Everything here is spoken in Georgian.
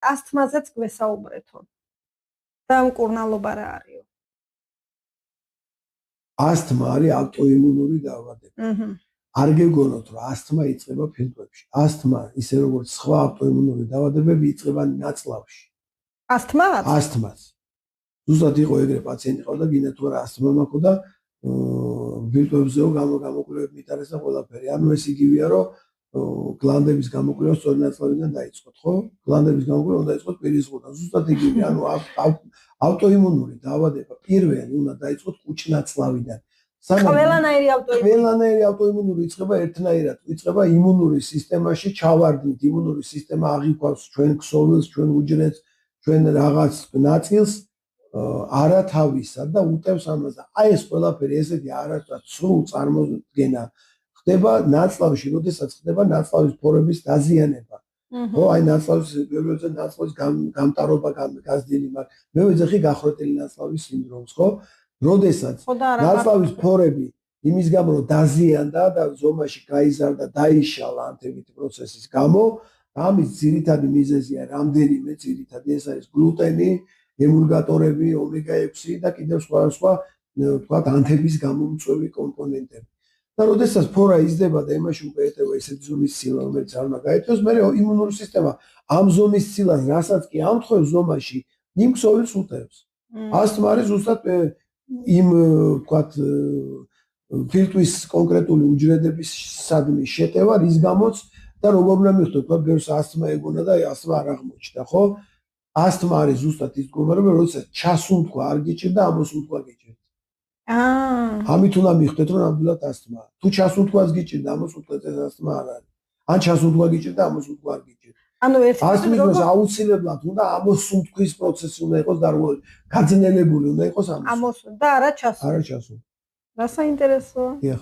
ასთმაზეც გვესაუბრეთო. და მკურნალობა რა არისო? ასთმა არის ავტოიმუნური დაავადება. არ გეგონოთ, რომ ასთმა იწყება ფილტვებში. ასთმა, ისე როგორც სხვა ავტოიმუნური დაავადებები, იწყება ნაწლავში. ასთმაც? ასთმაც. ზუსტად იყო ეგრე პაციენტი ყავდა, გინდა თუ არა ასთმა მაქვს და ფილტვებზეო გამოკვლევები მიტარეს და ყველაფერი. ანუ ეს იგივეა, რომ გლანდების გამოკვლევა სწორი ნაწლავიდან დაიწყოთ, ხო? გლანდების გამოკვლევა უნდა დაიწყოთ პირის ზღუდან. ზუსტად იგივე, ანუ ავტოიმუნური დაავადება პირველი უნდა დაიწყოთ კუჭნაწლავიდან. ყველანაირი ავტოიმუნური იწყება ერთნაირად, იწყება იმუნური სისტემაში ჩავარდნით, იმუნური სისტემა აღიქვავს ჩვენ ქსოვილს, ჩვენ უჯრედს, ჩვენ რაღაც ნაწილს არავისად და უტევს ამას. აი ეს ყველაფერი ესეთი არასდროს სრულ წარმოდგენა ხდება ნაწლავში, როდესაც ხდება ნაწლავის ფორების დაზიანება. ხო, აი ნაწლავის პირველზე ნაწლავის გამტარობა გაზრდილი მაქვს. მევეძე ხი გახრეტილი ნაწლავის სინდრომს, ხო? როდესაც ნაწლავის ფორები იმის გამო რომ დაზიანდა და ზომაში გაიზარდა, დაიშალა ანთებითი პროცესის გამო, ამის ძირითადი მიზეზია რამდენიმე ძირითადი, ეს არის გლუტენი, ემულგატორები, ომეგა-6 და კიდევ სხვა თქვათ ანთების გამომწვევი კომპონენტები. და როდესაც ფორა იზრდება და იმაში უკვე ეტევა ესეთი ზომის ცილა, რომელიც არ უნდა გაიწვიოს, მე იმუნური სისტემა ამ ზომის ცილას, რასაც კი ამთხოვს ზომაში, იმ ქსოვილს უტევს. ასთმა არის ზუსტად იმ თქვათ ფილტვის კონკრეტული უჯრედების სადმის შეტევა, რის გამოც და როგორ უნდა მივხვდეთ, თქვათ ბევრს ასთმა ეგონა და ასთმა არ აღმოჩნდა, ხო? ასთმა არის ზუსტად ის მდგომარეობა, როდესაც ჩასუნთქვა არ გიჭირდა, ამოსუნთქვა გიჭირდა. ამით უნდა მივხვდეთ, რომ ნამდვილად ასთმაა. თუ ჩასუნთქვას გიჭირდა, ამოსუნთქვას ეს ასთმა არ არის. ან ჩასუნთქვა გიჭირდა, ამოსუნთქვა არ გიჭირდა. ანუ ეს ასთმის აუცილებლად უნდა ამოსუნთქვის პროცესი უნდა იყოს და გაძნელებული უნდა იყოს ამოსუნთქვა და არა ჩასუნთქვა. არა ჩასუნთქვა. რა საინტერესოა? დიახ.